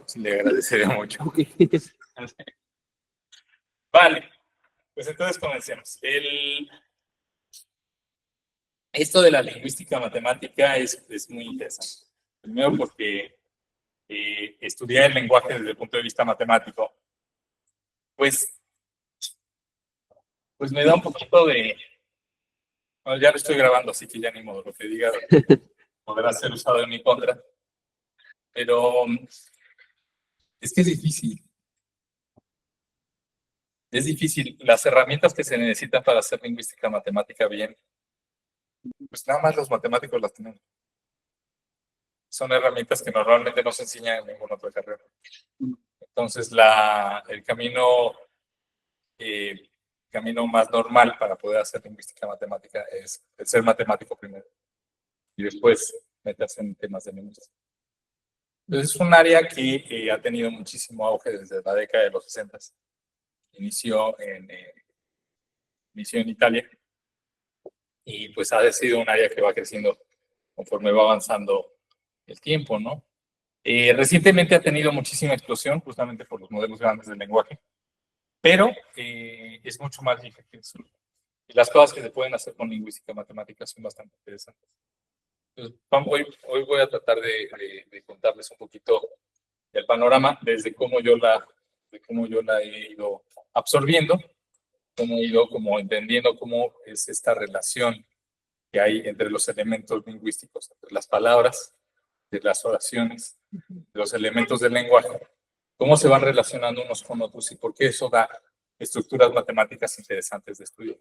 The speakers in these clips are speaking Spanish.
sí le agradecería mucho. Ok. Vale, pues entonces comencemos. Esto de la lingüística matemática es muy interesante. Primero porque estudiar el lenguaje desde el punto de vista matemático, pues me da un poquito de... Bueno, ya lo estoy grabando, así que ya ni modo, lo que diga podrá ser usado en mi contra. Pero es que es difícil. Es difícil. Las herramientas que se necesitan para hacer lingüística matemática bien, pues nada más los matemáticos las tienen. Son herramientas que normalmente no se enseñan en ninguna otra carrera. Entonces, el camino más normal para poder hacer lingüística matemática es el ser matemático primero y después meterse en temas de lingüística. Entonces, es un área que ha tenido muchísimo auge desde la década de los 60. Inició en Italia y pues ha sido un área que va creciendo conforme va avanzando el tiempo, ¿no? Recientemente ha tenido muchísima explosión justamente por los modelos grandes del lenguaje, pero es mucho más difícil. Y las cosas que se pueden hacer con lingüística matemática son bastante interesantes. Entonces, hoy voy a tratar de contarles un poquito el panorama desde cómo yo la he ido absorbiendo, cómo he ido como entendiendo cómo es esta relación que hay entre los elementos lingüísticos, entre las palabras, de las oraciones, de los elementos del lenguaje, cómo se van relacionando unos con otros y por qué eso da estructuras matemáticas interesantes de estudio.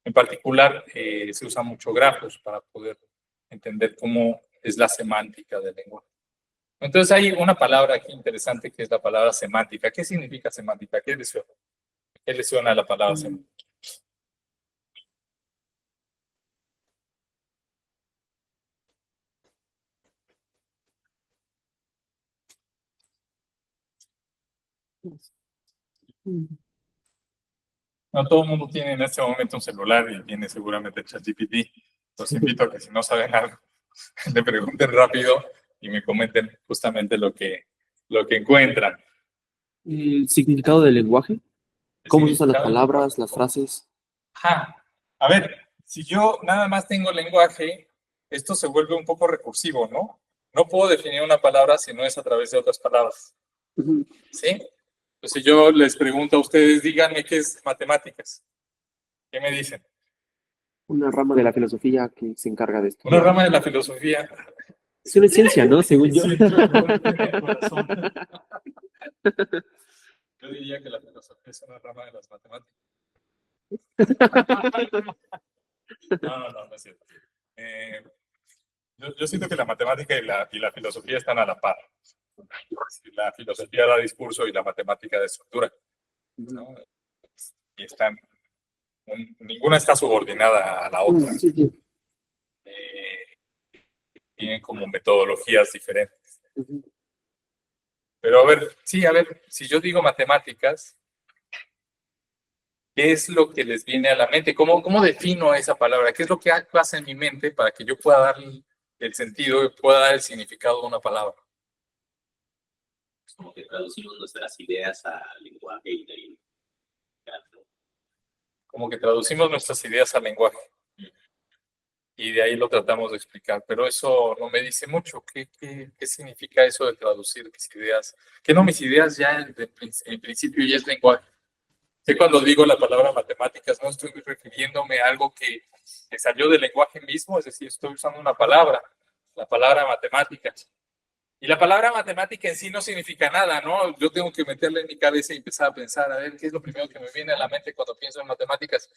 En particular, se usa mucho grafos para poder entender cómo es la semántica del lenguaje. Entonces hay una palabra aquí interesante que es la palabra semántica. ¿Qué significa semántica? ¿Qué le suena a la palabra semántica? No todo el mundo tiene en este momento un celular y tiene seguramente ChatGPT. Los invito a que si no saben algo, le pregunten rápido y me comenten justamente lo que encuentran. El significado del lenguaje. ¿Cómo se usan las Significado. palabras, las frases? Ajá. A ver, si yo nada más tengo lenguaje, esto se vuelve un poco recursivo, ¿no? No puedo definir una palabra si no es a través de otras palabras. ¿Sí? Entonces, si yo les pregunto a ustedes, díganme qué es matemáticas. ¿Qué me dicen? Una rama de la filosofía que se encarga de Una estudiar. rama de la filosofía. Es una ciencia, ¿no? Según yo. Sí, el corazón. Yo diría que la filosofía es una rama de las matemáticas. No es cierto. Yo siento que la matemática y la filosofía están a la par. La filosofía da discurso y la matemática da estructura, ¿no? Y ninguna está subordinada a la otra. Sí, sí. Tienen como metodologías diferentes. Pero a ver, si yo digo matemáticas, ¿qué es lo que les viene a la mente? ¿Cómo defino esa palabra? ¿Qué es lo que pasa en mi mente para que yo pueda dar el sentido y pueda dar el significado de una palabra? Como que traducimos nuestras ideas al lenguaje y Como que traducimos nuestras ideas al lenguaje. Y de ahí lo tratamos de explicar, pero eso no me dice mucho. ¿Qué significa eso de traducir mis ideas? Que no, mis ideas ya en principio ya es lenguaje. Que cuando digo la palabra matemáticas no estoy refiriéndome a algo que salió del lenguaje mismo, es decir, estoy usando una palabra, la palabra matemáticas. Y la palabra matemática en sí no significa nada, ¿no? Yo tengo que meterle en mi cabeza y empezar a pensar, a ver, ¿qué es lo primero que me viene a la mente cuando pienso en matemáticas?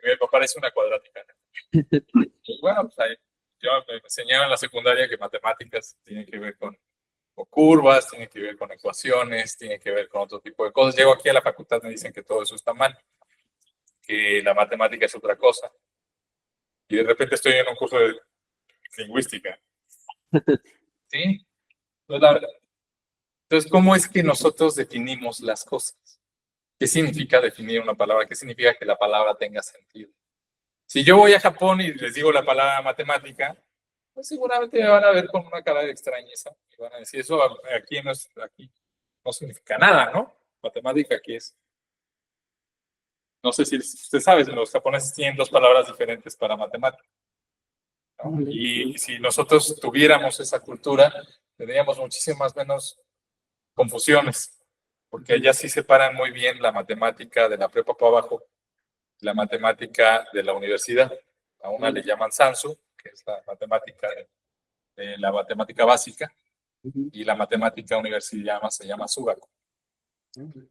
Y me aparece una cuadrática. Y bueno, pues ahí, yo me enseñaron en la secundaria que matemáticas tiene que ver con curvas, tiene que ver con ecuaciones, tiene que ver con otro tipo de cosas. Llego aquí a la facultad, me dicen que todo eso está mal, que la matemática es otra cosa. Y de repente estoy en un curso de lingüística. ¿Sí? Entonces, ¿cómo es que nosotros definimos las cosas? ¿Qué significa definir una palabra? ¿Qué significa que la palabra tenga sentido? Si yo voy a Japón y les digo la palabra matemática, pues seguramente me van a ver con una cara de extrañeza. Y van a decir, eso aquí no significa nada, ¿no? Matemática aquí es. No sé si usted sabe, los japoneses tienen dos palabras diferentes para matemática, ¿no? Y si nosotros tuviéramos esa cultura, tendríamos muchísimas menos confusiones, porque allá sí separan muy bien la matemática de la prepa para abajo, la matemática de la universidad. A una le llaman Sansu, que es la matemática de la matemática básica, y la matemática universitaria se llama Sugaku.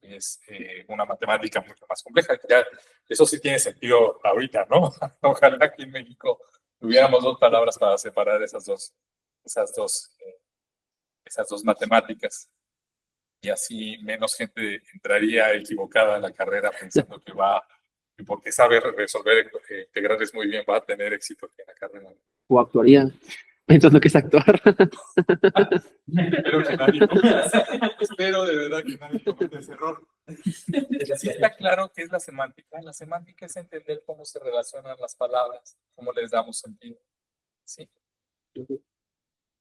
Es una matemática mucho más compleja. Ya, eso sí tiene sentido ahorita, ¿no? Ojalá aquí en México tuviéramos dos palabras para separar esas dos matemáticas. Y así menos gente entraría equivocada a la carrera pensando que porque sabe resolver integrales muy bien, va a tener éxito aquí en la carrera. O actuaría pensando que es actuar. Espero que nadie cometa, espero de verdad que nadie cometa ese error. Sí está claro qué es la semántica. La semántica es entender cómo se relacionan las palabras, cómo les damos sentido. ¿Sí?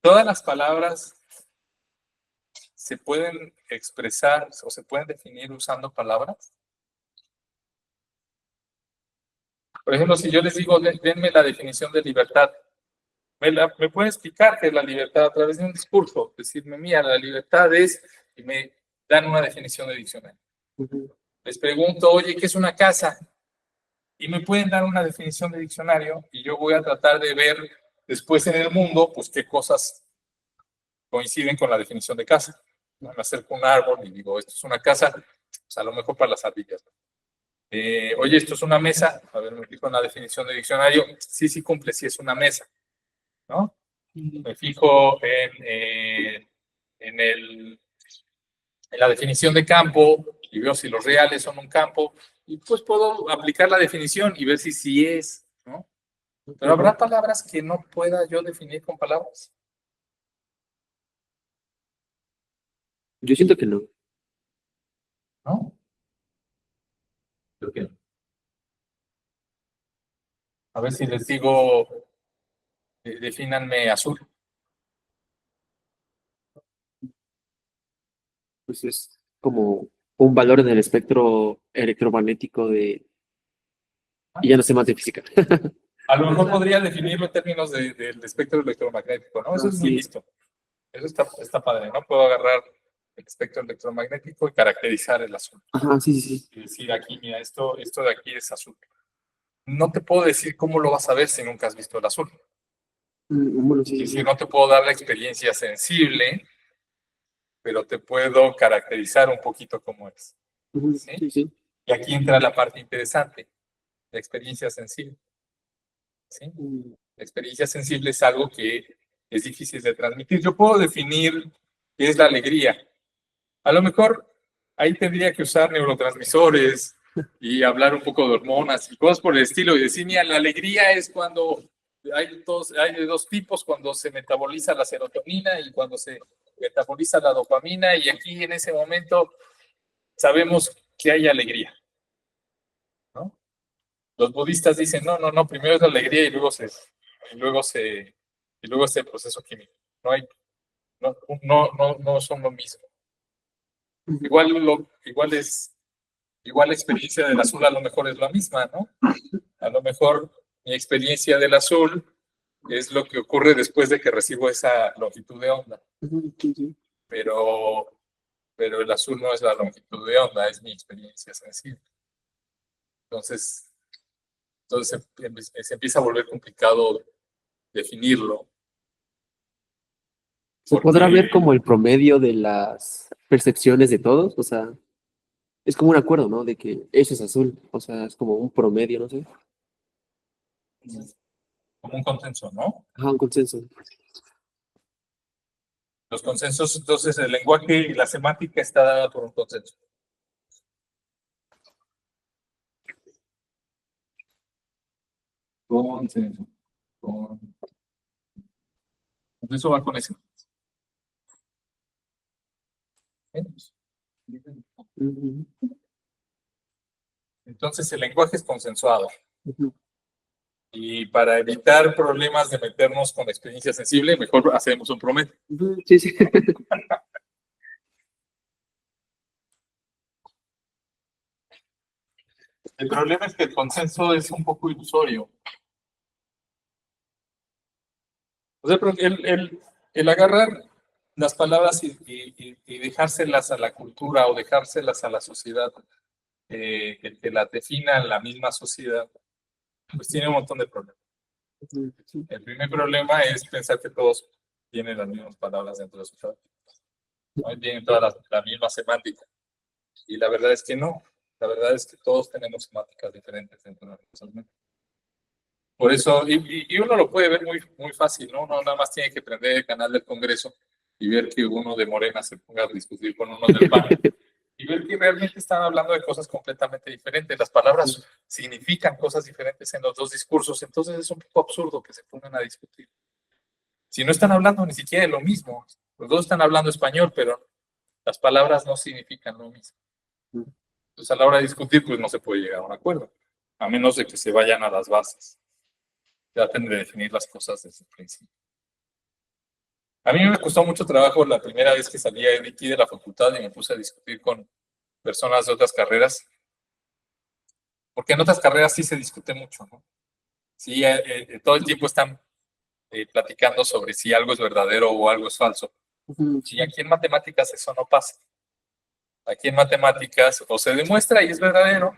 Todas las palabras se pueden expresar o se pueden definir usando palabras. Por ejemplo, si yo les digo, denme la definición de libertad, me pueden explicar qué es la libertad a través de un discurso. Decirme, mira, la libertad es, y me dan una definición de diccionario. Les pregunto, oye, ¿qué es una casa? Y me pueden dar una definición de diccionario y yo voy a tratar de ver después en el mundo, pues qué cosas coinciden con la definición de casa. Me acerco a un árbol y digo, esto es una casa, pues a lo mejor para las ardillas. Oye, esto es una mesa. A ver, me fijo en la definición de diccionario. Sí cumple, sí es una mesa, ¿no? Me fijo en la definición de campo y veo si los reales son un campo y pues puedo aplicar la definición y ver si sí es, ¿no? Pero habrá palabras que no pueda yo definir con palabras, Yo siento que no. ¿no? Creo que no. A ver si les digo, defínanme azul. Pues es como un valor en el espectro electromagnético de... Y ya no sé más de física. A lo mejor podría definirlo en términos del espectro electromagnético, ¿no? Eso es muy Sí. listo. Eso está padre, ¿no? Puedo agarrar el espectro electromagnético y caracterizar el azul. Ajá, sí. Y decir aquí, mira, esto de aquí es azul. No te puedo decir cómo lo vas a ver si nunca has visto el azul. Bueno, Y si sí. no te puedo dar la experiencia sensible, pero te puedo caracterizar un poquito cómo es. ¿Sí? Sí. Y aquí entra la parte interesante, la experiencia sensible. ¿Sí? La experiencia sensible es algo que es difícil de transmitir. Yo puedo definir qué es la alegría. A lo mejor ahí tendría que usar neurotransmisores y hablar un poco de hormonas y cosas por el estilo y decir, mira, la alegría es cuando hay de dos tipos, cuando se metaboliza la serotonina y cuando se metaboliza la dopamina y aquí en ese momento sabemos que hay alegría, ¿no? Los budistas dicen, no, primero es la alegría y luego este proceso químico. No hay, no son lo mismo. Igual la experiencia del azul a lo mejor es la misma, ¿no? A lo mejor mi experiencia del azul es lo que ocurre después de que recibo esa longitud de onda, Sí. pero el azul no es la longitud de onda, es mi experiencia sensible. Entonces se empieza a volver complicado definirlo. ¿Se podrá Porque ver como el promedio de las percepciones de todos? O sea, es como un acuerdo, ¿no? De que eso es azul. O sea, es como un promedio, no sé. como un consenso, ¿no? Ajá, un consenso. Los consensos, entonces el lenguaje y la semántica está dada por un consenso. Consenso. Eso va con eso. Entonces el lenguaje es consensuado. Y para evitar problemas de meternos con experiencia sensible, mejor hacemos un promedio. Sí, sí. El problema es que el consenso es un poco ilusorio. O sea, pero el agarrar las palabras y dejárselas a la cultura o dejárselas a la sociedad, que las defina la misma sociedad, pues tiene un montón de problemas. El primer problema es pensar que todos tienen las mismas palabras dentro de su cabeza, ¿no? Y tienen toda la misma semántica. Y la verdad es que no. La verdad es que todos tenemos semánticas diferentes dentro de nuestras mentes. Por eso, y uno lo puede ver muy, muy fácil, ¿no? Uno nada más tiene que prender el canal del Congreso y ver que uno de Morena se ponga a discutir con uno del PAN y ver que realmente están hablando de cosas completamente diferentes. Las palabras significan cosas diferentes en los dos discursos, entonces es un poco absurdo que se pongan a discutir. Si no están hablando ni siquiera de lo mismo, los dos están hablando español, pero las palabras no significan lo mismo. Entonces, a la hora de discutir, pues no se puede llegar a un acuerdo, a menos de que se vayan a las bases. Traten de definir las cosas desde el principio. A mí me costó mucho trabajo la primera vez que salí de aquí de la facultad y me puse a discutir con personas de otras carreras, porque en otras carreras sí se discute mucho, ¿no? Sí, todo el tiempo están platicando sobre si algo es verdadero o algo es falso. Y aquí en matemáticas eso no pasa. Aquí en matemáticas o se demuestra y es verdadero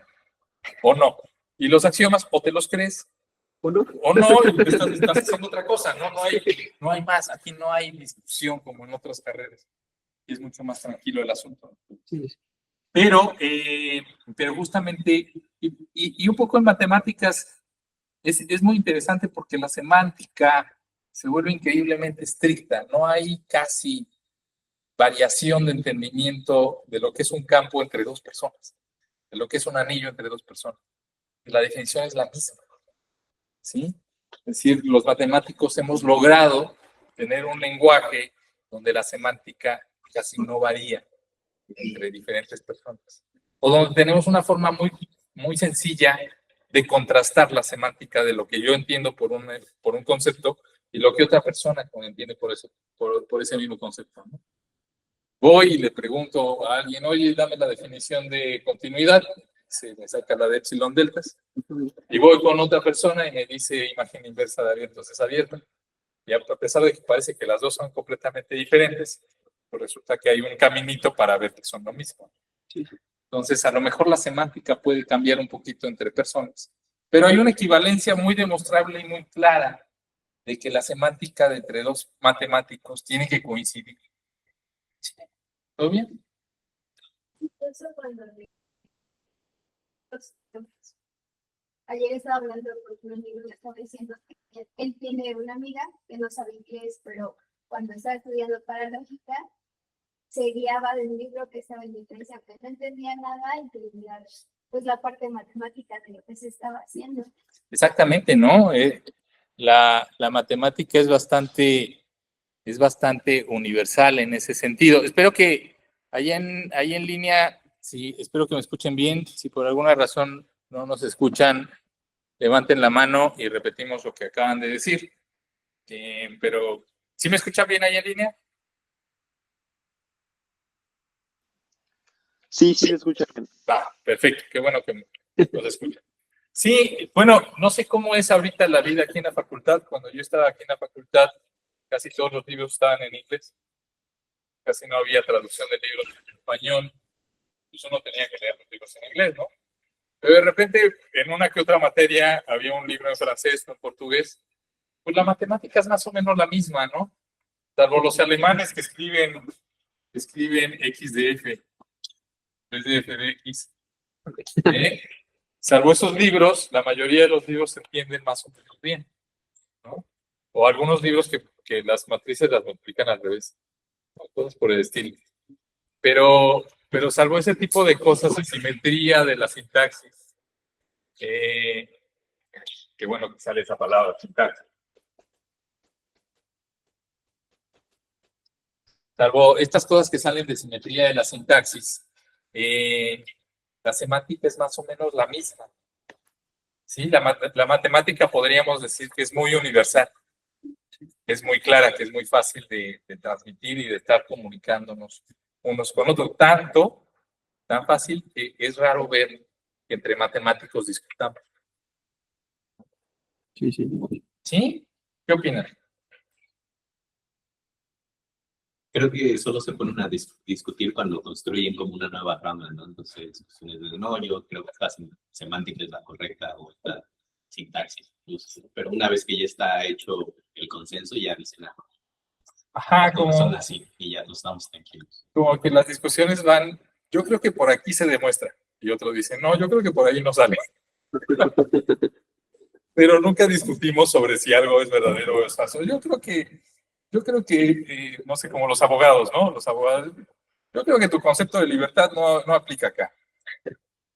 o no. Y los axiomas o te los crees ¿O no? o no, y estás haciendo otra cosa, ¿no? No hay más, aquí no hay discusión como en otras carreras. Y es mucho más tranquilo el asunto. Sí. Pero justamente, y un poco en matemáticas, es muy interesante porque la semántica se vuelve increíblemente estricta. No hay casi variación de entendimiento de lo que es un campo entre dos personas, de lo que es un anillo entre dos personas. La definición es la misma, ¿sí? Es decir, los matemáticos hemos logrado tener un lenguaje donde la semántica casi no varía entre diferentes personas. O donde tenemos una forma muy, muy sencilla de contrastar la semántica de lo que yo entiendo por un concepto y lo que otra persona entiende por ese mismo concepto, ¿no? Voy y le pregunto a alguien, oye, dame la definición de continuidad. Se me saca la de epsilon deltas. Y voy con otra persona y me dice imagen inversa de abiertos es abierta. Y a pesar de que parece que las dos son completamente diferentes, pues resulta que hay un caminito para ver que son lo mismo. Entonces, a lo mejor la semántica puede cambiar un poquito entre personas, pero hay una equivalencia muy demostrable y muy clara de que la semántica de entre dos matemáticos tiene que coincidir. ¿Todo bien? Eso cuando ayer estaba hablando con un amigo y le estaba diciendo que él tiene una amiga que no sabe inglés, pero cuando estaba estudiando para lógica, se guiaba del libro que estaba en inglés, aunque no entendía nada, entendía pues la parte matemática de lo que se estaba haciendo. Exactamente, ¿no? La matemática es bastante universal en ese sentido. Espero que ahí en línea, sí, espero que me escuchen bien. Si por alguna razón no nos escuchan, levanten la mano y repetimos lo que acaban de decir. Pero, ¿sí me escuchan bien ahí en línea? Sí, sí se escucha. Perfecto, qué bueno que nos escuchan. Sí, bueno, no sé cómo es ahorita la vida aquí en la facultad. Cuando yo estaba aquí en la facultad, casi todos los libros estaban en inglés. Casi no había traducción de libros en español. Pues uno tenía que leer los libros en inglés, ¿no? Pero de repente, en una que otra materia, había un libro en francés o en portugués. Pues la matemática es más o menos la misma, ¿no? Salvo los alemanes que escriben X de F, en vez de F de X. Salvo esos libros, la mayoría de los libros se entienden más o menos bien, ¿no? O algunos libros que las matrices las multiplican al revés, ¿no? Cosas por el estilo. Pero salvo ese tipo de cosas, de simetría de la sintaxis, que bueno que sale esa palabra, sintaxis. Salvo estas cosas que salen de simetría de la sintaxis, la semántica es más o menos la misma. Sí, la matemática podríamos decir que es muy universal, es muy clara, que es muy fácil de transmitir y de estar comunicándonos unos con otros. Tan fácil que es raro ver que entre matemáticos discutamos. Sí, sí. ¿Sí? ¿Qué opinas? Creo que solo se ponen a discutir cuando construyen como una nueva rama, ¿no? Entonces, discusiones de, no, yo creo que esta semántica es la correcta o esta sintaxis. Pero una vez que ya está hecho el consenso, ya dicen, ah, Ajá, todos son como, así y ya no estamos tranquilos. como que las discusiones van, yo creo que por aquí se demuestra. Y otros dicen, no, yo creo que por ahí no sale. Pero nunca discutimos sobre si algo es verdadero o es falso. Yo creo que, no sé, como los abogados, ¿no? Los abogados, yo creo que tu concepto de libertad no aplica acá.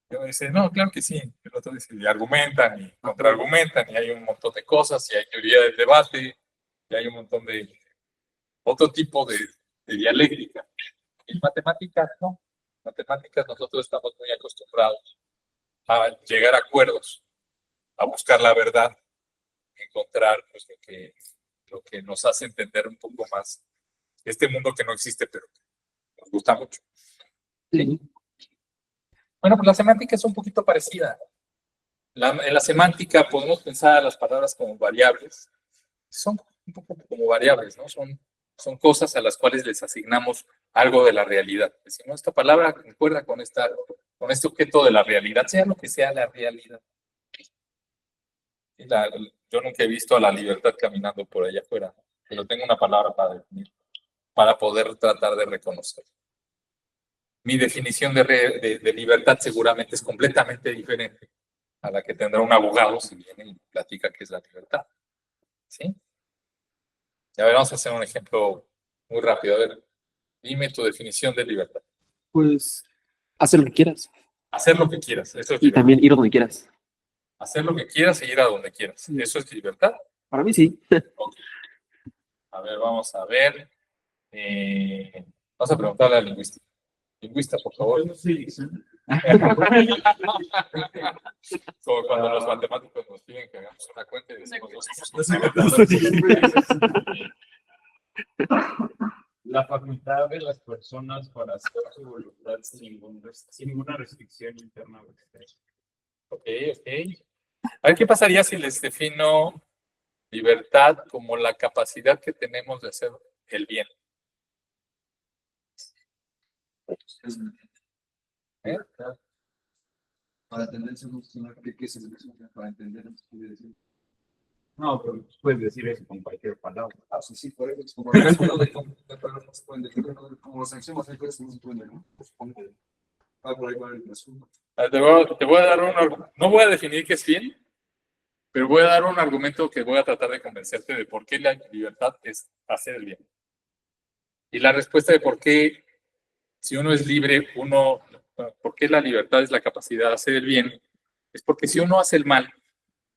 Uno dice, no, claro que sí. El otro dice, y argumentan y contraargumentan, y hay un montón de cosas, y hay teoría del debate, y hay un montón de otro tipo de dialéctica. En matemáticas, no. En matemáticas nosotros estamos muy acostumbrados a llegar a acuerdos, a buscar la verdad, encontrar pues, lo que nos hace entender un poco más este mundo que no existe, pero que nos gusta mucho. Sí. Bueno, pues la semántica es un poquito parecida. En la semántica podemos pensar las palabras como variables. Son un poco como variables, ¿no? Son cosas a las cuales les asignamos algo de la realidad. Decimos, esta palabra concuerda con este objeto de la realidad, sea lo que sea la realidad. Yo nunca he visto a la libertad caminando por allá afuera, pero tengo una palabra para definir, para poder tratar de reconocer. Mi definición de libertad seguramente es completamente diferente a la que tendrá un abogado si viene y platica qué es la libertad. ¿Sí? Y a ver, vamos a hacer un ejemplo muy rápido. A ver, dime tu definición de libertad. Pues hacer lo que quieras. Hacer lo que quieras, eso es Y libertad. también ir donde quieras. Hacer lo que quieras e ir a donde quieras, eso es libertad. Para mí sí. Ok. A ver, vamos a ver. Vamos a preguntarle al lingüista. Lingüista, por favor. Como cuando los matemáticos nos piden que hagamos una cuenta y decimos La facultad de las personas para hacer su voluntad sin ninguna restricción interna o externa. Ok. A ver, ¿qué pasaría si les defino libertad como la capacidad que tenemos de hacer el bien? ¿Eh? Para tendencia emocional, ¿qué es eso? Para entender, No, pero puedes decir eso con cualquier palabra. ah, sí, sí, por eso es como el resto de palabras no se pueden decir, como los axiomos hay cosas que no se pueden decir, ¿no? Pues ponle, por ahí va el asunto. Te voy a dar no voy a definir qué es bien, pero voy a dar un argumento que voy a tratar de convencerte de por qué la libertad es hacer el bien. Y la respuesta de por qué, si uno es libre, por qué la libertad es la capacidad de hacer el bien, es porque si uno hace el mal,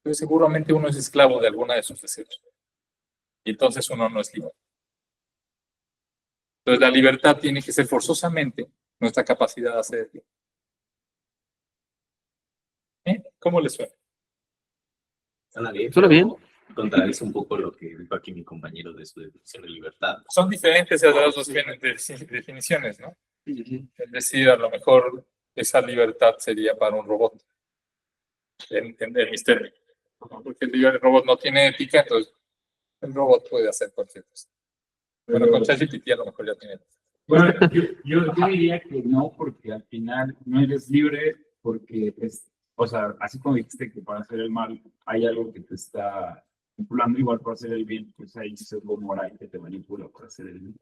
pues seguramente uno es esclavo de alguna de sus deseos. Y entonces uno no es libre. Entonces la libertad tiene que ser forzosamente nuestra capacidad de hacer el bien. ¿Cómo les suena? Suena bien. Suena pero bien. Contradice un poco lo que dijo aquí mi compañero de su definición de libertad. Son diferentes las dos definiciones, ¿no? Sí, sí. Es decir, a lo mejor esa libertad sería para un robot, en mis términos. Porque el robot no tiene ética, entonces el robot puede hacer cualquier cosa. Bueno, con ChatGPT a lo mejor ya tiene ética. Bueno, yo diría que no, porque al final no eres libre, porque o sea, así como dijiste que para hacer el mal hay algo que te está manipulando, igual para hacer el bien, pues hay algo moral que te manipula para hacer el bien.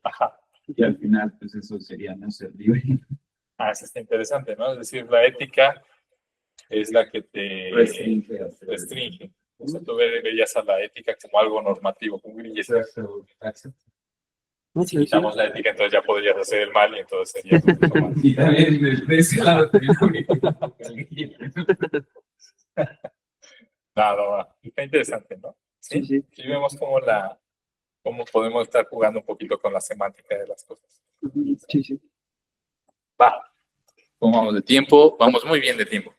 Ajá. Y al final, pues eso sería no ser libre. Eso está interesante, ¿no? Es decir, la ética es la que te Restringe hacer el bien. restringe. O sea, tú veías a la ética como algo normativo, como gris. Exacto. No, sí, sí. Quitamos la ética, entonces ya podrías hacer el mal y entonces sería un poquito más. Y también de ese lado también Nada, está interesante, ¿no? Sí, sí. Sí vemos cómo podemos estar jugando un poquito con la semántica de las cosas. Sí, sí. Va. ¿Cómo vamos de tiempo? Vamos muy bien de tiempo.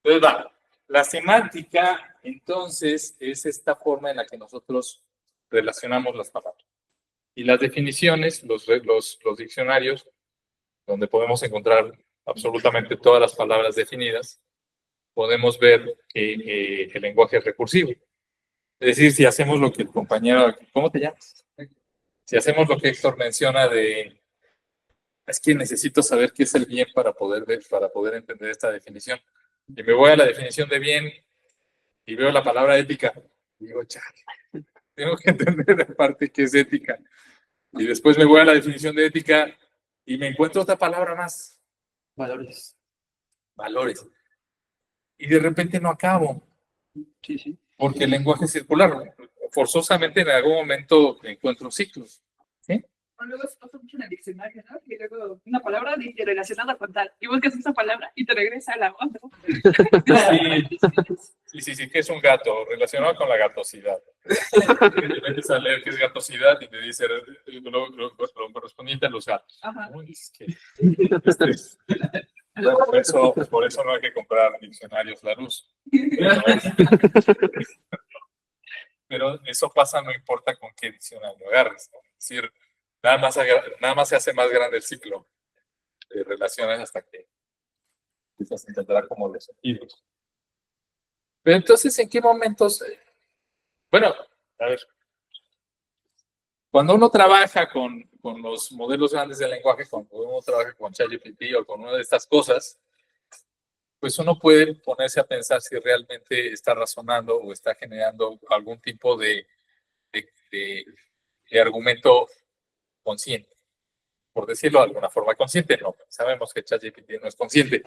Entonces va. La semántica, entonces, es esta forma en la que nosotros relacionamos las palabras. Y las definiciones, los diccionarios, donde podemos encontrar absolutamente todas las palabras definidas, podemos ver que el lenguaje es recursivo. Es decir, si hacemos lo que el compañero, ¿cómo te llamas? Si hacemos lo que Héctor menciona de, es que necesito saber qué es el bien para poder entender esta definición. Y me voy a la definición de bien y veo la palabra ética. Y digo, chale, tengo que entender aparte qué es ética. Y después me voy a la definición de ética y me encuentro otra palabra más, Valores. valores. Y de repente no acabo, Sí, sí. porque el lenguaje es circular. Forzosamente en algún momento encuentro ciclos. ¿Sí? O luego se pasa mucho en el diccionario, ¿no? Y luego una palabra dice relacionada con tal, y buscas esa palabra y te regresa a la otra. Sí, que es un gato, relacionado con la gatosidad. De repente sale leer qué es gatosidad y te dice lo correspondiente a los gatos. Ajá. Uy, es que, bueno, por eso no hay que comprar diccionarios Larousse. Pero eso pasa no importa con qué diccionario agarres, ¿no? Es decir, nada más se hace más grande el ciclo de relaciones hasta que empiezas a encontrar como los sentidos. Pero entonces, ¿en qué momentos? Bueno, a ver, cuando uno trabaja con los modelos grandes de lenguaje, cuando uno trabaja con ChatGPT o con una de estas cosas, pues uno puede ponerse a pensar si realmente está razonando o está generando algún tipo de argumento consciente. Por decirlo de alguna forma, consciente no. Sabemos que ChatGPT no es consciente.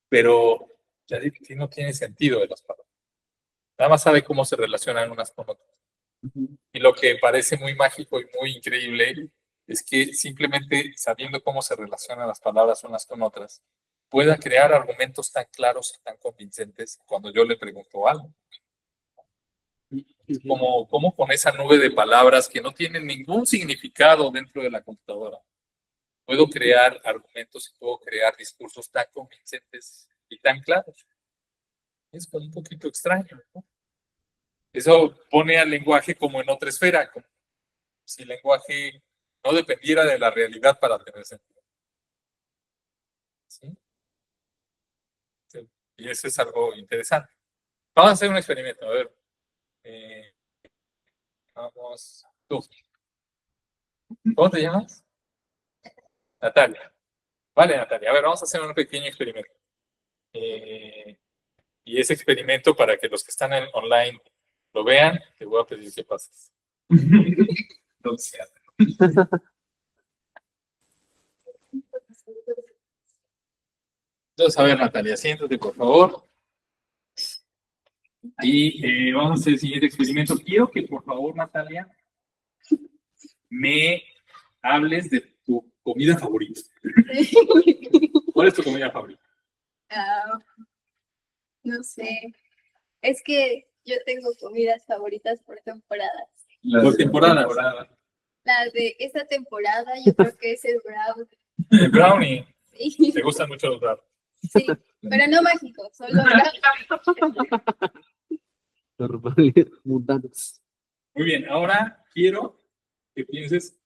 Pero ChatGPT no tiene sentido de las palabras. Nada más sabe cómo se relacionan unas con otras. Y lo que parece muy mágico y muy increíble es que simplemente sabiendo cómo se relacionan las palabras unas con otras, pueda crear argumentos tan claros y tan convincentes cuando yo le pregunto algo. Como con esa nube de palabras que no tienen ningún significado dentro de la computadora, puedo crear argumentos y puedo crear discursos tan convincentes y tan claros. Es como un poquito extraño, ¿no? Eso pone al lenguaje como en otra esfera, como si el lenguaje no dependiera de la realidad para tener sentido. ¿Sí? Sí. Y eso es algo interesante. Vamos a hacer un experimento. A ver. Vamos. Tú. ¿Cómo te llamas? Natalia. Vale, Natalia. A ver, vamos a hacer un pequeño experimento. Y ese experimento, para que los que están online lo vean, te voy a pedir que pases. Entonces, a ver, Natalia, siéntate, por favor. Y vamos a hacer el siguiente experimento. Quiero que, por favor, Natalia, me hables de tu comida favorita. ¿Cuál es tu comida favorita? Ah, no sé. Es que yo tengo comidas favoritas por temporadas. Por temporadas. La de esta temporada yo creo que es el brownie. El brownie. Sí, ¿Te gustan mucho los brownies? sí, pero no mágico, solo brownie. Normales, mundanos. Muy bien, ahora quiero que pienses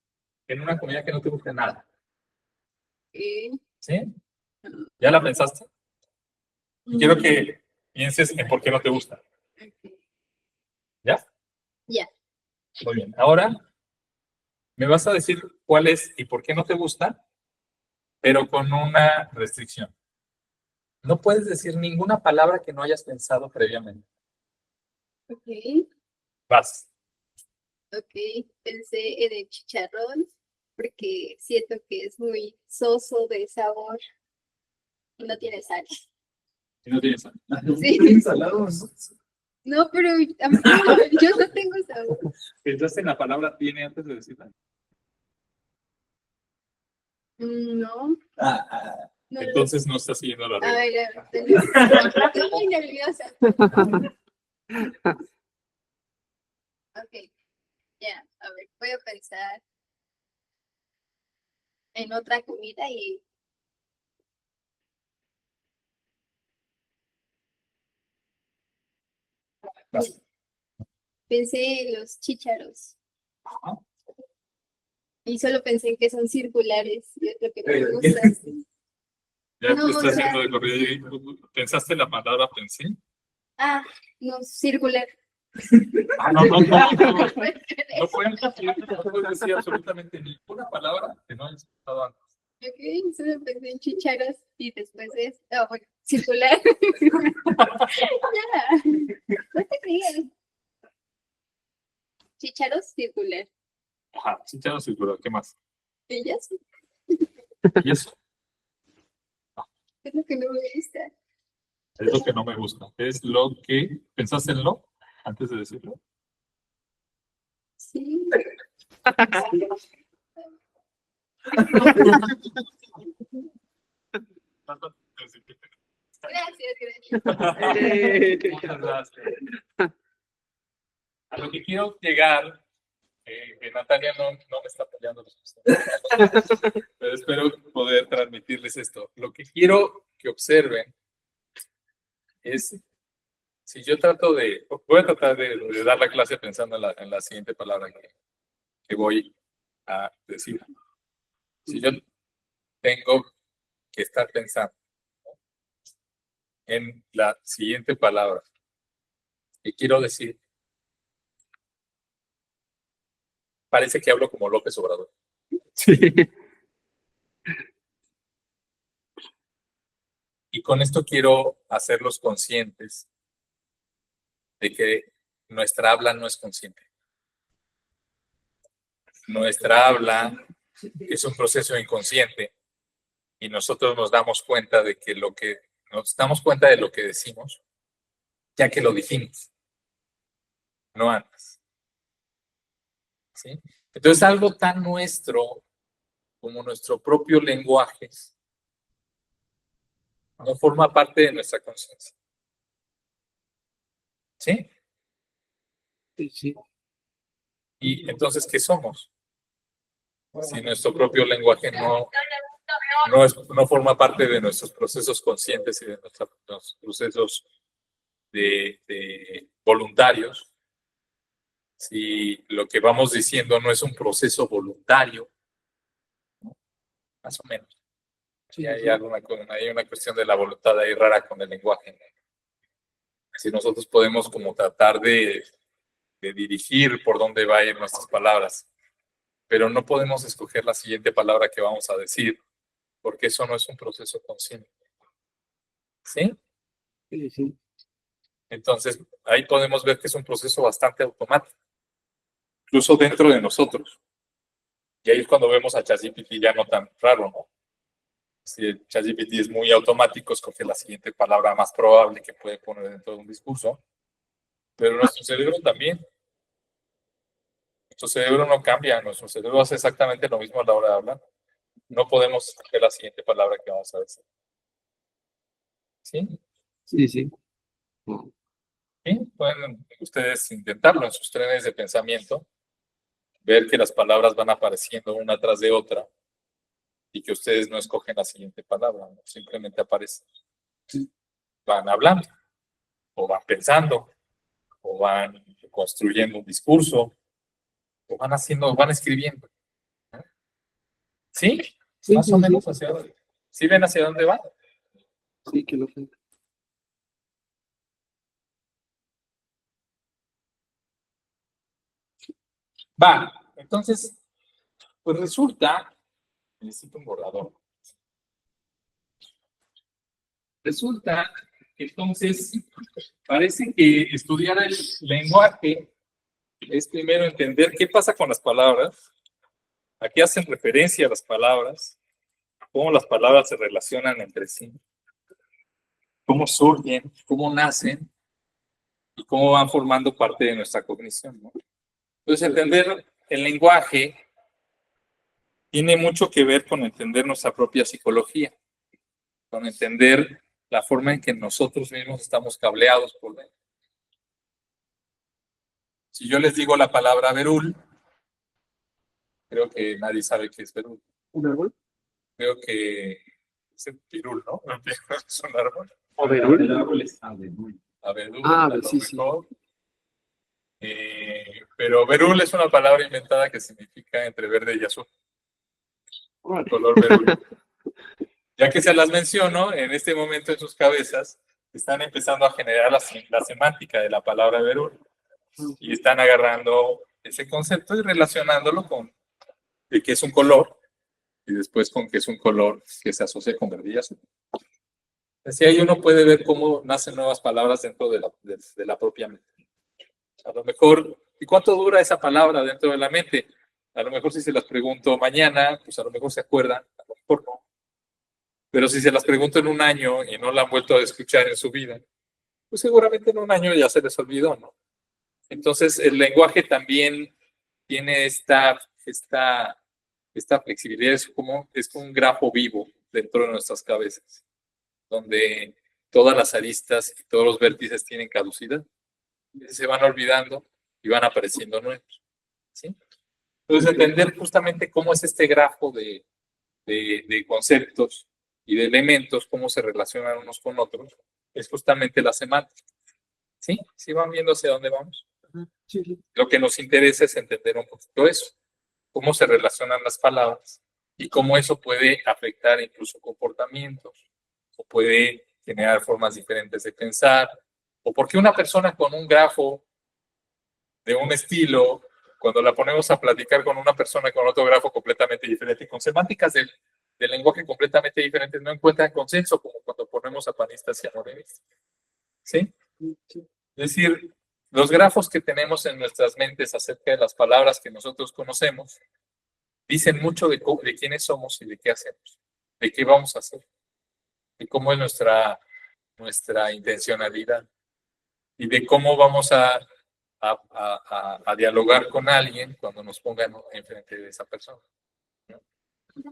en una comida que no te guste nada. ¿Sí? ¿Ya la pensaste? Y quiero que pienses en por qué no te gusta. ¿Ya? Ya. Muy bien. Ahora me vas a decir cuál es y por qué no te gusta, pero con una restricción. No puedes decir ninguna palabra que no hayas pensado previamente. Ok, Vas. pensé en el chicharrón porque siento que es muy soso de sabor y no tiene sal. Si no tienes. Sí. Salados. No, pero yo no tengo sabor. ¿Pensaste en la palabra tiene antes de decirla? No. No, Entonces no estás siguiendo la a regla. ver, estoy muy nerviosa. Ok, ya, a ver, voy a pensar en otra comida y Vas. Pensé en los chícharos. Ajá. Y solo pensé en que son circulares. Y es lo que me ¿Qué? gusta. Ya No, te o estás sea- haciendo de corrido. ¿Pensaste la palabra pensé? Ah, no, circular. Ah, no, no, no, no. No puedes decir absolutamente ninguna palabra que no hayas escuchado antes. Ok, solo pensé en chícharos y después es, bueno, circular. Ya, no te creas. Chícharos, circular. Ajá, sí, ya no circular. ¿Qué más? Y ya sí, Y eso es lo que no me gusta. es lo que no me gusta. Es lo que pensaste en lo antes de decirlo. Sí. Gracias, gracias. Muchas gracias. A lo que quiero llegar, que Natalia no me está apoyando, pero espero poder transmitirles esto. Lo que quiero que observen es, si yo voy a tratar de dar la clase pensando en la siguiente palabra que voy a decir. Si yo tengo que estar pensando en la siguiente palabra que quiero decir, parece que hablo como López Obrador. Y con esto quiero hacerlos conscientes de que nuestra habla no es consciente. Nuestra habla es un proceso inconsciente y nosotros nos damos cuenta de que nos damos cuenta de lo que decimos, ya que lo dijimos, no antes. ¿Sí? Entonces, algo tan nuestro como nuestro propio lenguaje no forma parte de nuestra conciencia. ¿Sí? Sí. Y entonces, ¿qué somos? Si nuestro propio lenguaje no forma parte de nuestros procesos conscientes y de nuestros procesos de voluntarios, si lo que vamos diciendo no es un proceso voluntario, ¿no? Más o menos. Sí, hay una cuestión de la voluntad ahí rara con el lenguaje. Si nosotros podemos como tratar de dirigir por dónde va a ir nuestras palabras, pero no podemos escoger la siguiente palabra que vamos a decir, porque eso no es un proceso consciente. ¿Sí? Sí. Entonces, ahí podemos ver que es un proceso bastante automático, incluso dentro de nosotros. Y ahí es cuando vemos a ChatGPT ya no tan raro, ¿no? Si el ChatGPT es muy automático, escoge la siguiente palabra más probable que puede poner dentro de un discurso, pero nuestro cerebro también. Nuestro cerebro no cambia, nuestro cerebro hace exactamente lo mismo a la hora de hablar. No podemos escoger la siguiente palabra que vamos a decir. ¿Sí? Sí. ¿Sí? Pueden ustedes intentarlo en sus trenes de pensamiento, ver que las palabras van apareciendo una tras de otra y que ustedes no escogen la siguiente palabra, ¿no? Simplemente aparecen. Van hablando, o van pensando, o van construyendo un discurso, o van escribiendo. ¿No? ¿Sí? Sí, Más o menos hacia dónde. ¿Sí ven hacia dónde va? Sí, que lo sé. Va. Entonces, pues resulta, necesito un borrador. Resulta que entonces parece que estudiar el lenguaje es primero entender qué pasa con las palabras, a qué hacen referencia las palabras, cómo las palabras se relacionan entre sí, cómo surgen, cómo nacen y cómo van formando parte de nuestra cognición, ¿no? Entonces, entender el lenguaje tiene mucho que ver con entender nuestra propia psicología, con entender la forma en que nosotros mismos estamos cableados por dentro. Si yo les digo la palabra verul, creo que nadie sabe qué es verul. ¿Un árbol? Creo que es el pirul, ¿no? Es un árbol. ¿O verul? El árbol es abedul. Abedul, Ah, a lo sí. mejor. Pero berul es una palabra inventada que significa entre verde y azul. Órale. Color berul. Ya que se las menciono, en este momento en sus cabezas están empezando a generar la semántica de la palabra berul. Y están agarrando ese concepto y relacionándolo con de que es un color y después con que es un color que se asocia con verde y azul. Así ahí uno puede ver cómo nacen nuevas palabras dentro de la propia mente. A lo mejor, ¿y cuánto dura esa palabra dentro de la mente? A lo mejor si se las pregunto mañana, pues a lo mejor se acuerdan, a lo mejor no. Pero si se las pregunto en un año y no la han vuelto a escuchar en su vida, pues seguramente en un año ya se les olvidó, ¿no? Entonces el lenguaje también tiene esta flexibilidad, es como un grafo vivo dentro de nuestras cabezas, donde todas las aristas y todos los vértices tienen caducidad. Se van olvidando y van apareciendo nuevos. ¿Sí? Entonces, entender justamente cómo es este grafo de conceptos y de elementos, cómo se relacionan unos con otros, es justamente la semántica. ¿Sí? ¿Sí van viendo hacia dónde vamos? Sí, sí. Lo que nos interesa es entender un poquito eso, cómo se relacionan las palabras y cómo eso puede afectar incluso comportamientos, o puede generar formas diferentes de pensar, o porque una persona con un grafo de un estilo, cuando la ponemos a platicar con una persona con otro grafo completamente diferente, con semánticas del lenguaje completamente diferentes, no encuentran consenso, como cuando ponemos a panistas y a morenistas. ¿Sí? Es decir, los grafos que tenemos en nuestras mentes acerca de las palabras que nosotros conocemos dicen mucho de quiénes somos y de qué hacemos, de qué vamos a hacer, de cómo es nuestra intencionalidad y de cómo vamos a dialogar con alguien cuando nos pongan enfrente de esa persona, ¿no?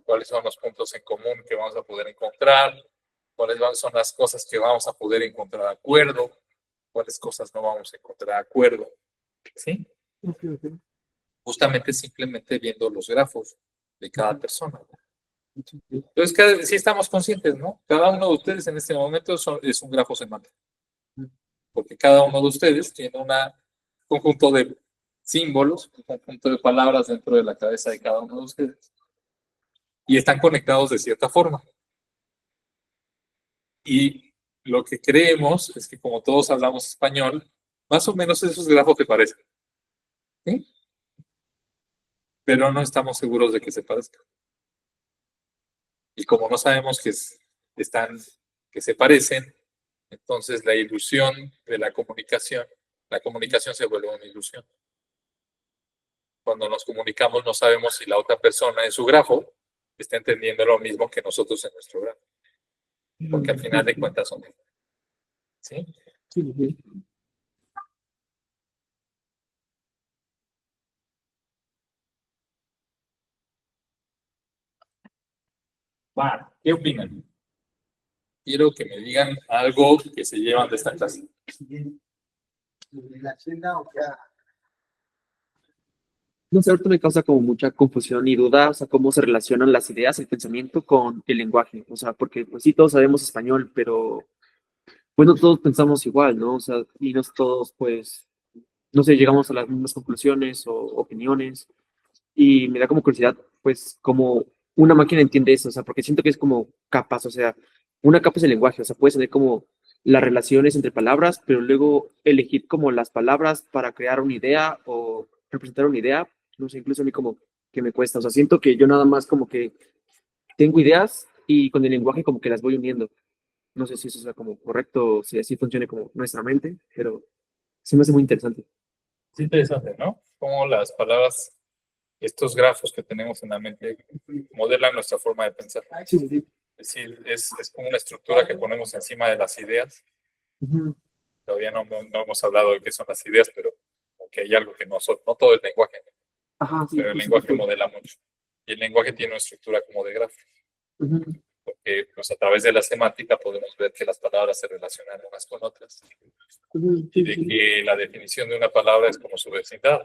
¿Cuáles son los puntos en común que vamos a poder encontrar? ¿Cuáles son las cosas que vamos a poder encontrar de acuerdo? ¿Cuáles cosas no vamos a encontrar de acuerdo? ¿Sí? Justamente simplemente viendo los grafos de cada persona. Entonces, sí estamos conscientes, ¿no? Cada uno de ustedes en este momento es un grafo semántico. Porque cada uno de ustedes tiene un conjunto de símbolos, un conjunto de palabras dentro de la cabeza de cada uno de ustedes. Y están conectados de cierta forma. Y lo que creemos es que como todos hablamos español, más o menos esos grafos se parecen. ¿Sí? Pero no estamos seguros de que se parezcan. Y como no sabemos que se parecen, entonces la ilusión de la comunicación se vuelve una ilusión. Cuando nos comunicamos no sabemos si la otra persona en su grafo está entendiendo lo mismo que nosotros en nuestro grafo. Porque al final de cuentas son diferentes. ¿Sí? Sí, sí. Va, ¿qué opinan? Quiero que me digan algo que se llevan de esta clase. No sé, ahorita me causa como mucha confusión y duda, o sea, cómo se relacionan las ideas, el pensamiento con el lenguaje. O sea, porque pues sí, todos sabemos español, pero pues no todos pensamos igual, ¿no? O sea, y no todos, pues, no sé, llegamos a las mismas conclusiones o opiniones. Y me da como curiosidad, pues, cómo una máquina entiende eso, o sea, porque siento que es como capas, o sea, una capa es el lenguaje, o sea, puedes tener como las relaciones entre palabras, pero luego elegir como las palabras para crear una idea o representar una idea, no sé, incluso a mí como que me cuesta, o sea, siento que yo nada más como que tengo ideas y con el lenguaje como que las voy uniendo. No sé si eso sea como correcto, si así funcione como nuestra mente, pero sí me hace muy interesante. Es interesante, ¿no? Cómo las palabras, estos grafos que tenemos en la mente, modelan nuestra forma de pensar. Sí, sí, sí. Es decir, es como una estructura que ponemos encima de las ideas. Ujú. Todavía no hemos hablado de qué son las ideas, pero que hay algo que no todo el lenguaje, Ajá, sí, pero el justo, lenguaje justo. modela mucho. Y el lenguaje tiene una estructura como de grafo, Ujú, porque pues, a través de la semántica podemos ver que las palabras se relacionan unas con otras ujú, y sí, de sí. que la definición de una palabra es como su vecindad.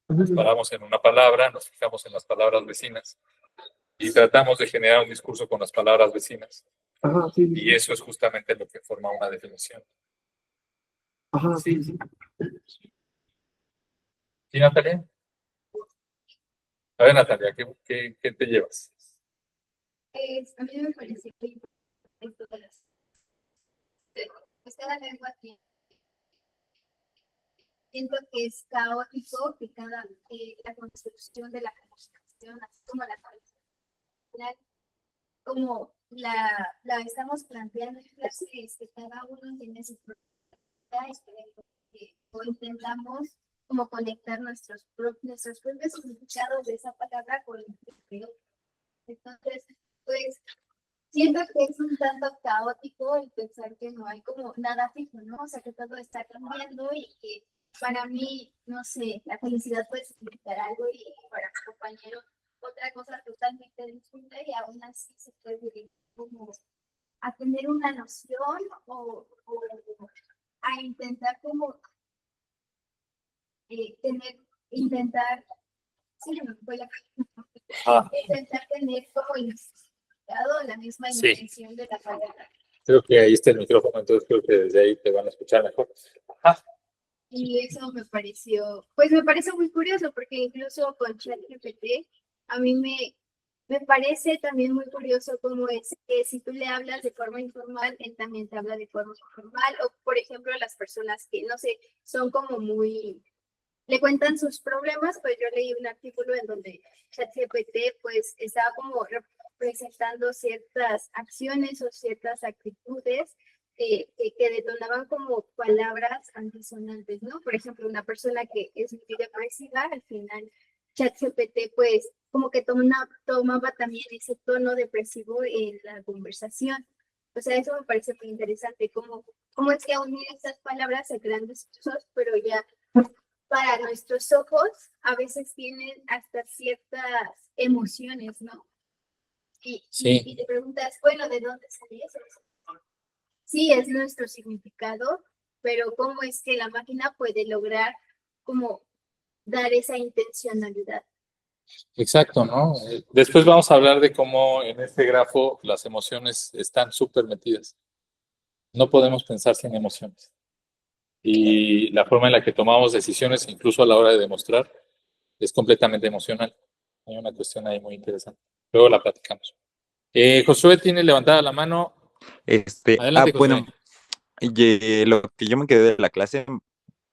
Nos Ujú. paramos en una palabra, nos fijamos en las palabras vecinas y tratamos de generar un discurso con las palabras vecinas. Ajá, sí, sí, Y sí. eso es justamente lo que forma una definición. Ajá, sí, sí. ¿Sí, Natalia? A ver, Natalia, ¿qué te llevas? A mí me parece que esto de pues cada lengua siento que es caótico, que la construcción de la comunicación, así como la final, como la estamos planteando en clase, es que cada uno tiene su propia o intentamos como conectar nuestros propios significados de esa palabra con el que entonces, pues siento que es un tanto caótico el pensar que no hay como nada fijo, ¿no? O sea, que todo está cambiando y que para mí, no sé, la felicidad puede significar algo y para mi compañero otra cosa totalmente distinta y aún así se puede vivir como a tener una noción o a intentar como intentar, sí, me fue la intentar tener como el significado, la misma Sí. intención de la palabra. Creo que ahí está el micrófono, entonces creo que desde ahí te van a escuchar mejor. Y eso me pareció, pues me parece muy curioso porque incluso con ChatGPT a mí me parece también muy curioso cómo es que si tú le hablas de forma informal, él también te habla de forma informal. O por ejemplo, las personas que, no sé, son como muy, le cuentan sus problemas, pues yo leí un artículo en donde ChatGPT pues estaba como representando ciertas acciones o ciertas actitudes que detonaban como palabras antisonantes, ¿no? Por ejemplo, una persona que es muy depresiva, al final ChatGPT pues como que tomaba también ese tono depresivo en la conversación. O sea, eso me parece muy interesante, cómo es que a unir estas palabras se crean discursos, pero ya para nuestros ojos a veces tienen hasta ciertas emociones, ¿no? Sí. Y te preguntas, bueno, ¿de dónde sale eso? Sí, es nuestro significado, pero ¿cómo es que la máquina puede lograr como dar esa intencionalidad? Exacto, ¿no? Después vamos a hablar de cómo en este grafo las emociones están súper metidas. No podemos pensar sin emociones. Y la forma en la que tomamos decisiones, incluso a la hora de demostrar, es completamente emocional. Hay una cuestión ahí muy interesante. Luego la platicamos. Josué tiene levantada la mano. Adelante, Josué. Bueno, lo que yo me quedé de la clase,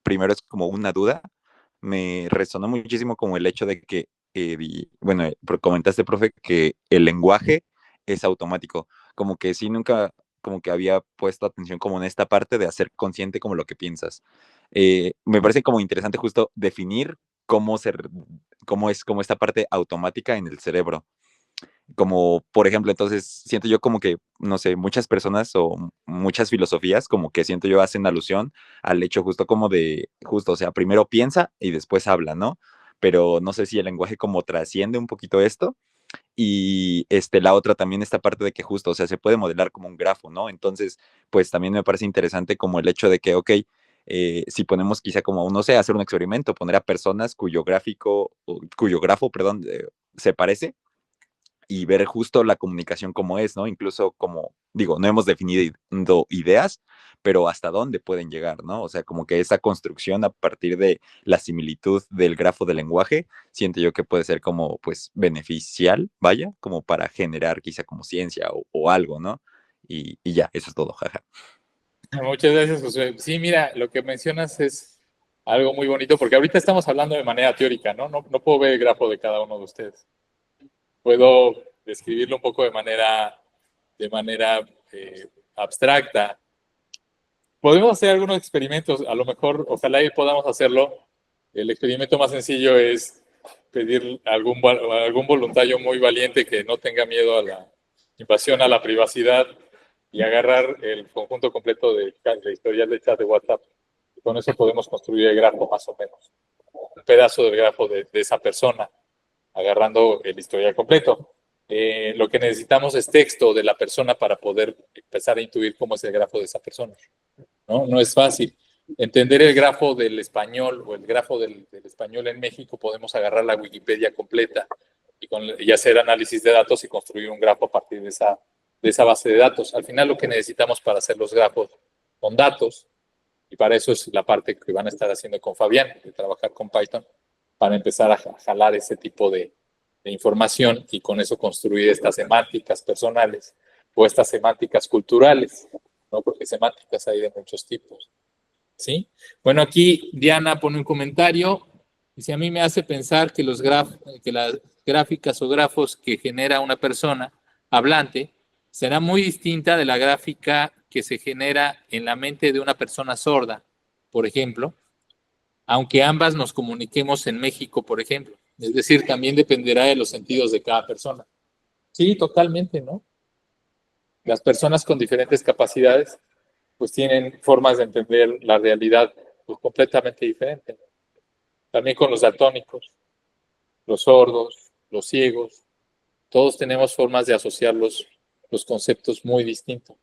primero es como una duda, me resonó muchísimo como el hecho de que, comentaste, profe, que el lenguaje es automático, como que sí nunca, como que había puesto atención como en esta parte de hacer consciente como lo que piensas. Me parece como interesante justo definir cómo es como esta parte automática en el cerebro. Como, por ejemplo, entonces siento yo como que, no sé, muchas personas o muchas filosofías como que siento yo hacen alusión al hecho justo como de, justo, o sea, primero piensa y después habla, ¿no? Pero no sé si el lenguaje como trasciende un poquito esto y la otra también esta parte de que justo, o sea, se puede modelar como un grafo, ¿no? Entonces, pues también me parece interesante como el hecho de que, ok, si ponemos quizá como, no sé, hacer un experimento, poner a personas cuyo grafo, perdón, se parece y ver justo la comunicación como es, ¿no? Incluso como, digo, no hemos definido ideas, pero hasta dónde pueden llegar, ¿no? O sea, como que esa construcción a partir de la similitud del grafo del lenguaje, siento yo que puede ser como, pues, beneficial, vaya, como para generar quizá como ciencia o algo, ¿no? Y ya, eso es todo, jaja. Muchas gracias, Josué. Sí, mira, lo que mencionas es algo muy bonito, porque ahorita estamos hablando de manera teórica, ¿no? No puedo ver el grafo de cada uno de ustedes. Puedo describirlo un poco de manera abstracta. Podemos hacer algunos experimentos, a lo mejor, ojalá y podamos hacerlo. El experimento más sencillo es pedir a algún voluntario muy valiente que no tenga miedo a la invasión a la privacidad y agarrar el conjunto completo de historial de chat de WhatsApp. Y con eso podemos construir el grafo más o menos. Un pedazo del grafo de esa persona, agarrando el historial completo. Lo que necesitamos es texto de la persona para poder empezar a intuir cómo es el grafo de esa persona. No es fácil. Entender el grafo del español o el grafo del español en México, podemos agarrar la Wikipedia completa y hacer análisis de datos y construir un grafo a partir de esa base de datos. Al final lo que necesitamos para hacer los grafos son datos, y para eso es la parte que van a estar haciendo con Fabián, de trabajar con Python, para empezar a jalar ese tipo de información y con eso construir estas semánticas personales o estas semánticas culturales, ¿no? Porque semánticas hay de muchos tipos, ¿sí? Bueno, aquí Diana pone un comentario. Dice, a mí me hace pensar que las gráficas o grafos que genera una persona hablante será muy distinta de la gráfica que se genera en la mente de una persona sorda, por ejemplo, aunque ambas nos comuniquemos en México, por ejemplo. Es decir, también dependerá de los sentidos de cada persona. Sí, totalmente, ¿no? Las personas con diferentes capacidades pues tienen formas de entender la realidad pues, completamente diferentes. También con los daltónicos, los sordos, los ciegos, todos tenemos formas de asociar los conceptos muy distintos.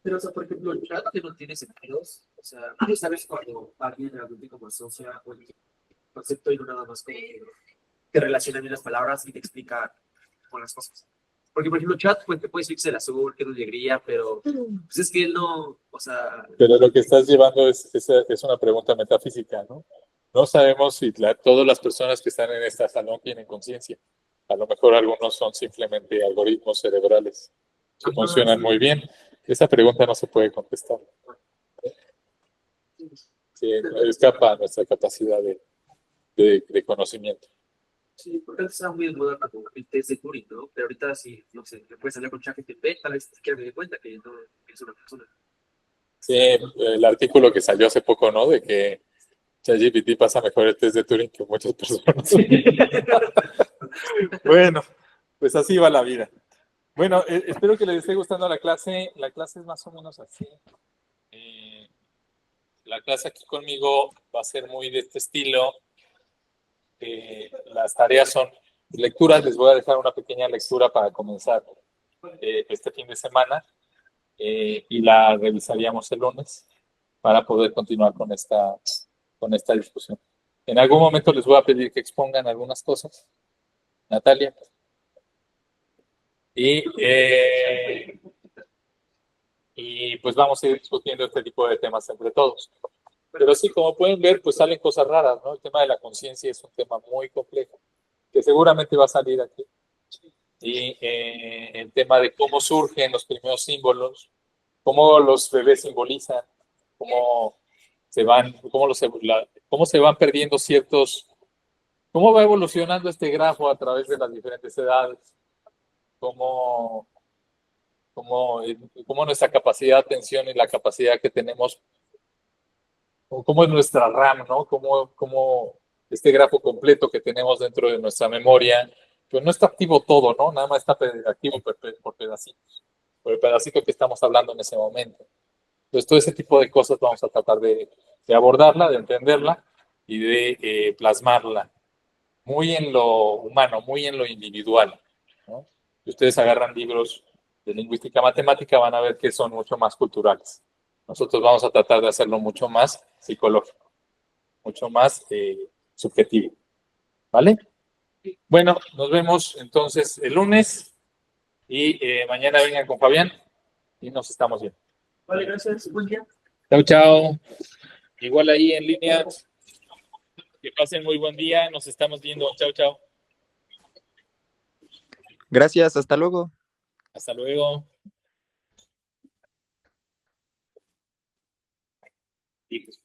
Pero, o sea, por ejemplo, el chat que no tiene sentidos, o sea, tú sabes cuando alguien algún tipo como asocia o el concepto y no nada más como que te relaciona bien las palabras y te explica con las cosas. Porque, por ejemplo, chat, pues te puede decir que es el azul, que es la alegría, pero pues es que él no, o sea, Pero lo que estás llevando es una pregunta metafísica, ¿no? No sabemos si todas las personas que están en esta salón tienen conciencia. A lo mejor algunos son simplemente algoritmos cerebrales que funcionan muy bien. Esa pregunta no se puede contestar. Sí, escapa a nuestra capacidad de conocimiento. sí, porque antes estaba muy de moda como el test de Turing, ¿no? Pero ahorita sí, no sé, te puedes hablar con ChatGPT, tal vez que me dé cuenta que no es una persona. Sí, el artículo que salió hace poco, ¿no? De que ChatGPT pasa mejor el test de Turing que muchas personas. Bueno, pues así va la vida. Bueno, espero que les esté gustando la clase. La clase es más o menos así. La clase aquí conmigo va a ser muy de este estilo. Las tareas son lecturas. Les voy a dejar una pequeña lectura para comenzar este fin de semana y la revisaríamos el lunes para poder continuar con esta discusión. En algún momento les voy a pedir que expongan algunas cosas. Natalia. Y pues vamos a ir discutiendo este tipo de temas entre todos. Pero sí, como pueden ver, pues salen cosas raras, ¿no? El tema de la conciencia es un tema muy complejo, que seguramente va a salir aquí. Y el tema de cómo surgen los primeros símbolos, cómo los bebés simbolizan, cómo cómo se van perdiendo cómo va evolucionando este grafo a través de las diferentes edades, cómo cómo nuestra capacidad de atención y la capacidad que tenemos, cómo es nuestra RAM, ¿no? Cómo este grafo completo que tenemos dentro de nuestra memoria, pues no está activo todo, ¿no? Nada más está activo por pedacitos, por el pedacito que estamos hablando en ese momento. Entonces, todo ese tipo de cosas vamos a tratar de abordarla, de entenderla y de plasmarla muy en lo humano, muy en lo individual, ¿no? Si ustedes agarran libros de lingüística matemática, van a ver que son mucho más culturales. Nosotros vamos a tratar de hacerlo mucho más psicológico, mucho más subjetivo. ¿Vale? Bueno, nos vemos entonces el lunes y mañana vengan con Fabián y nos estamos viendo. Vale, gracias. Buen día. Chao, chao. Igual ahí en línea. Que pasen muy buen día. Nos estamos viendo. Chao, chao. Gracias, hasta luego. Hasta luego. Hijos.